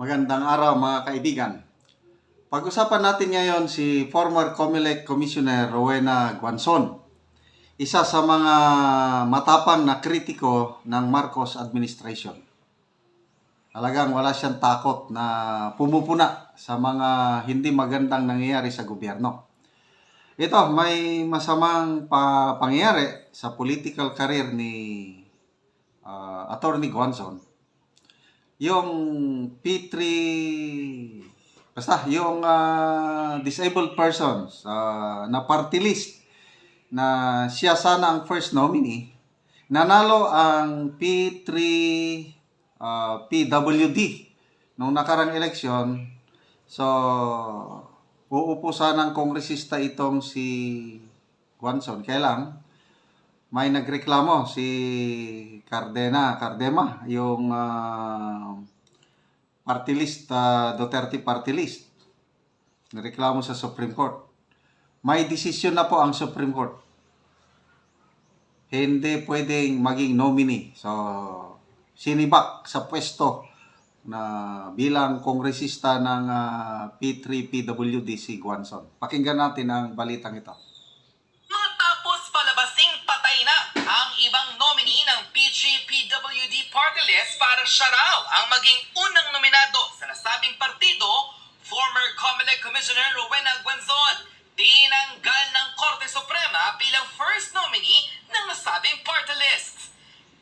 Magandang araw mga kaibigan. Pag-usapan natin ngayon si former COMELEC Commissioner Rowena Guanzon. Isa sa mga matapang na kritiko ng Marcos administration. Talagang wala siyang takot na pumupuna sa mga hindi magandang nangyayari sa gobyerno. Ito, may masamang pangyayari sa political career ni Attorney Guanzon. Yung P3, basta yung disabled persons na party list na siya sana ang first nominee, nanalo ang P3 PWD nung nakarang eleksyon. So, uupo sana ng kongresista itong si Guanzon. Kaya lang, may nagreklamo si Cardema, yung party list, Duterte party list. Nireklamo sa Supreme Court. May desisyon na po ang Supreme Court. Hindi pwedeng maging nominee. So, sinibak sa pwesto na bilang kongresista ng P3 PWD si Guanzon. Pakinggan natin ang balitang ito. Ibang nominee ng PG-PWD party list para siya raw ang maging unang nominado sa nasabing partido, former COMELEC Commissioner Rowena Guanzon, tinanggal ng Korte Suprema bilang first nominee ng nasabing party list.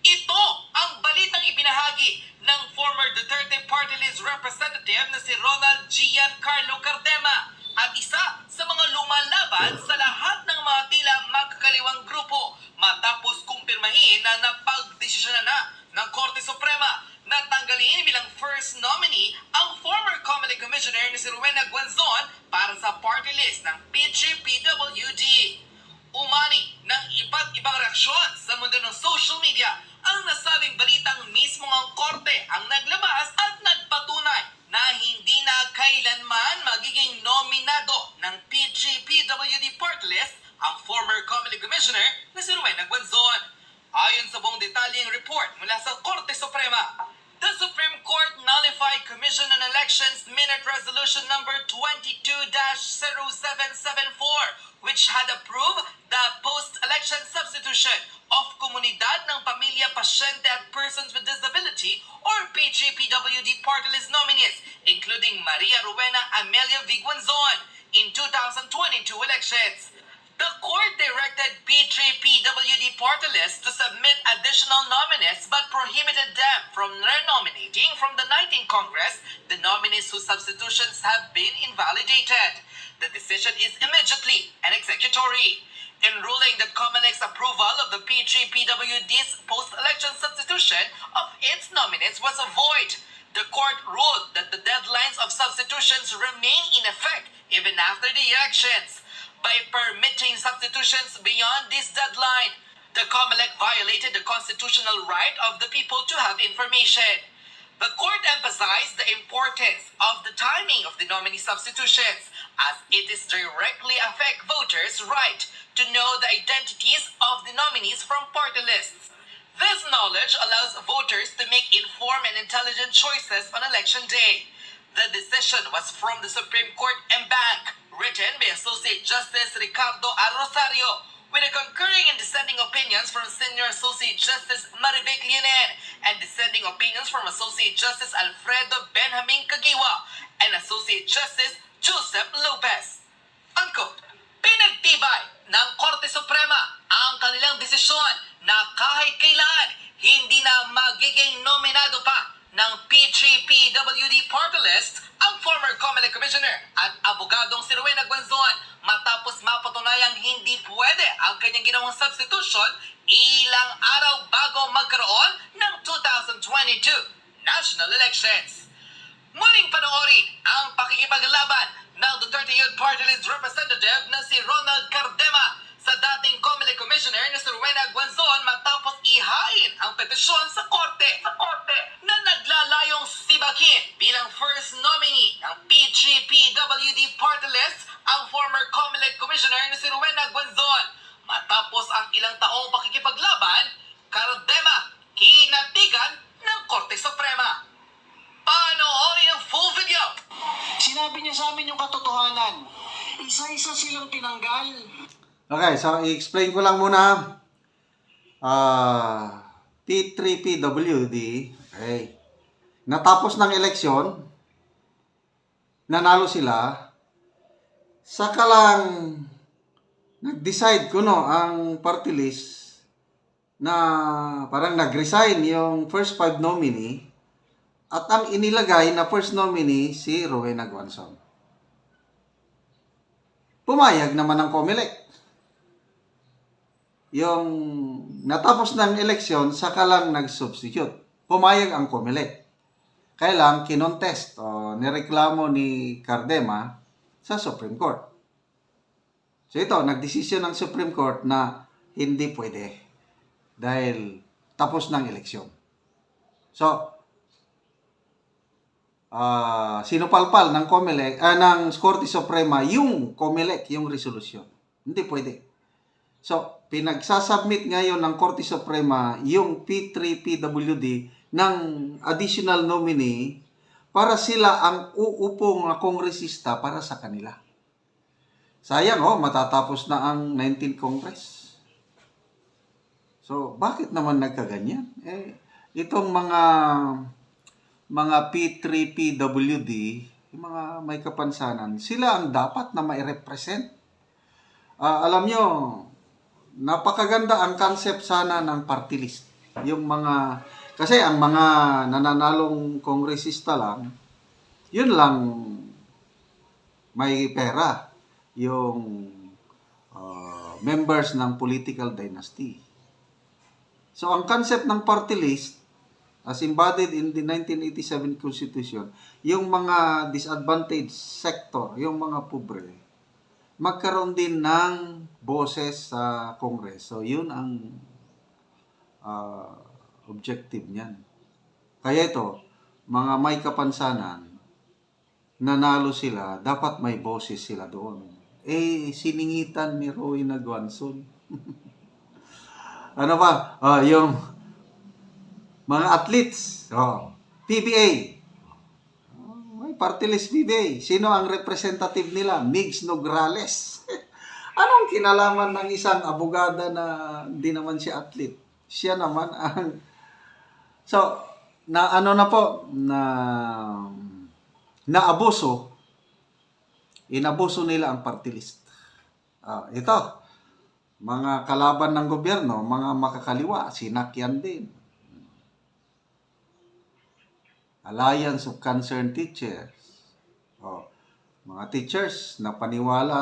Ito ang balitang ibinahagi ng former Duterte party list representative na si Ronald Giancarlo Cardema at isa sa mga lumalaban sa lahat ng mga tila magkakaliwang grupo matapos kumpirmahin na napagdesisyonan na ng Korte Suprema na tanggalin bilang first nominee ang former COMELEC Commissioner na si Rowena Guanzon para sa party list ng PG-PWD. Umani ng iba't ibang reaksyon sa mundo ng social media ang nasabing balitang mismo ang Korte ang naglabas at nagpatunay na hindi na kailanman magiging nominado ng PG-PWD party list ang former COMELEC Commissioner na si Rowena Guanzon. Ayon sa buong detalyeng report mula sa Korte Suprema, the Supreme Court nullified Commission on Elections Minute Resolution number 22-0774, which had approved the post-election substitution of Komunidad ng Pamilya, Pasyente at Persons with Disability or PG-PWD party list nominees, including Maria Rowena Amelia V. Guanzon in 2022 elections. The court directed PG-PWD party list to submit additional nominees but prohibited them from renominating from the 19th Congress the nominees whose substitutions have been invalidated. The decision is immediately and executory. In ruling that COMELEC's approval of the PG-PWD's post-election substitution of its nominees was void, the court ruled that the deadlines of substitutions remain in effect even after the elections. By permitting substitutions beyond this deadline, the COMELEC violated the constitutional right of the people to have information. The court emphasized the importance of the timing of the nominee substitutions as it is directly affect voters' right to know the identities of the nominees from party lists. This knowledge allows voters to make informed and intelligent choices on election day. The decision was from the Supreme Court en banc, written by Associate Justice Ricardo A. Rosario, with the concurring and dissenting opinions from Senior Associate Justice Maribek Leonen and dissenting opinions from Associate Justice Alfredo Benjamin Caguiwa and Associate Justice Joseph Lopez. Unquote. Pinagtibay ng Korte Suprema ang kanilang desisyon na kahit kailan hindi na magiging nominado pa ng PG-PWD party list ang former COMELEC Commissioner at abogadong si Rowena Guanzon matapos mapatunayang hindi pwede ang kanyang ginawang substitution ilang araw bago magkaroon ng 2022 national elections. Muling panoorin ang pakikipaglaban ng Duterte Youth Party List representative na si Ronald Cardema sa dating COMELEC Commissioner na si Rowena Guanzon matapos ihain ang petisyon sa Korte na naglalayong sibakin bilang first nominee ng PG-PWD party list ang former COMELEC Commissioner na si Rowena Guanzon. Matapos ang ilang taong pakikipaglaban, Cardema kinatigan ng Korte Suprema. Panoorin ang sinabi niya sa amin yung katotohanan. Isa-isa silang tinanggal. Okay, so i-explain ko lang muna. P3PWD, okay. Natapos ng eleksyon, nanalo sila, saka lang nag-decide ang party list na parang nag-resign yung first 5 nominee at ang inilagay na first nominee si Rowena Guanzon. Pumayag naman ang COMELEC. Yung natapos ng eleksyon, saka lang nag-substitute. Pumayag ang COMELEC. Kaya lang, kinontest o nireklamo ni Cardema sa Supreme Court. So ito, nagdesisyon ng Supreme Court na hindi pwede dahil tapos ng eleksyon. So, sinupalpal ng COMELEC, ng Korte Suprema yung COMELEC, yung resolusyon. Hindi pwede. So, pinagsasubmit ngayon ng Korte Suprema yung P3PWD ng additional nominee para sila ang uupong kongresista para sa kanila. Sayang, matatapos na ang 19th Congress. So, bakit naman nagkaganyan? Itong mga P3PWD, yung mga may kapansanan, sila ang dapat na mai-represent. Alam nyo, napakaganda ang concept sana ng party list. Kasi ang mga nananalong kongresista lang, yun lang may pera. Yung members ng political dynasty. So, ang concept ng party list, as embodied in the 1987 Constitution, yung mga disadvantaged sector, yung mga pobre, magkaroon din ng boses sa Congress. So, yun ang objective niyan. Kaya ito, mga may kapansanan, nanalo sila, dapat may boses sila doon. Siningitan ni Rowena Guanzon. Ano ba? Yung mga athletes, PBA. May party list PBA. Sino ang representative nila? Migs Nograles. Anong kinalaman ng isang abogada na hindi naman siya athlete? Siya naman ang... So, naabuso, inabuso nila ang party list. Ito, mga kalaban ng gobyerno, mga makakaliwa, sinakyan din. Alliance of Concerned Teachers. Mga teachers na paniwala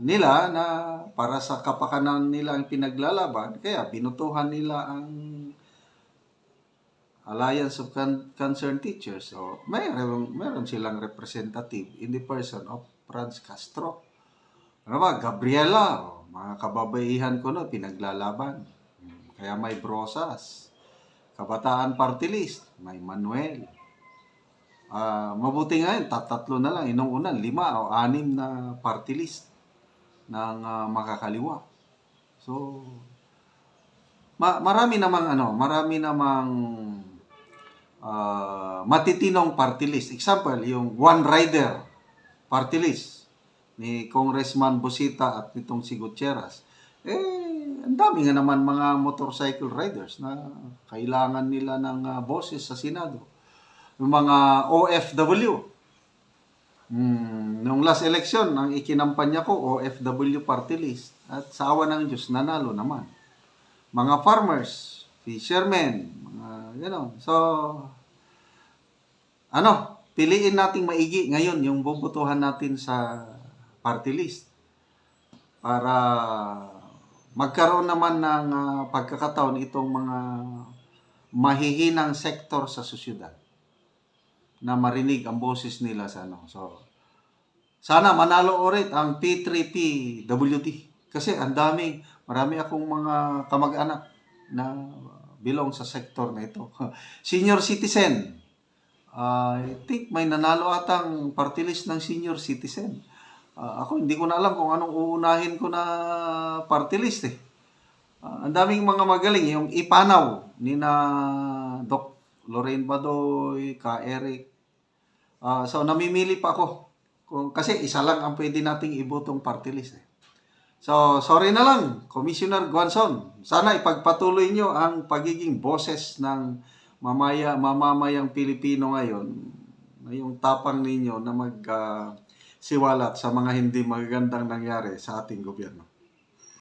nila na para sa kapakanan nila ang pinaglalaban, kaya binutuhan nila ang Alliance of Concerned Teachers. So, meron silang representative in the person of Franz Castro. Gabriela, mga kababaihan ko pinaglalaban. Kaya may Brosas. Kabataan Party List, may Manuel. Mabuti nga yun, tatlo na lang. Inong una, 5 o 6 na party list ng makakaliwa. So, marami namang matitinong party list. Example, yung One Rider party list ni Congressman Busita at nitong si Gutierrez. Ang dami nga naman mga motorcycle riders na kailangan nila ng boses sa Senado. Yung mga OFW. Nung last election, ang ikinampanya ko, OFW party list. At sa awa ng Diyos, nanalo naman. Mga farmers, fishermen, mga gano'n. So, piliin nating maigi ngayon yung bubutuhan natin sa party list para magkaroon naman ng pagkakataon itong mga mahihinang sektor sa sosyedad na marinig ang boses nila sa So, sana manalo ulit ang P3PWD kasi marami akong mga kamag-anak na belong sa sektor na ito. Senior citizen. I think may nanalo atang party list ng senior citizen. Ako, hindi ko na alam kung anong uunahin ko na party list Ang daming mga magaling. Yung Ipanaw, ni na Doc Lorraine Badoy, Ka Eric, So namimili pa ako. Kasi isa lang ang pwede nating ibotong party list. So, sorry na lang, Commissioner Guanzon. Sana ipagpatuloy nyo ang pagiging boses ng mamamayang Pilipino ngayon. Yung tapang ninyo na siwalat sa mga hindi magagandang nangyari sa ating gobyerno.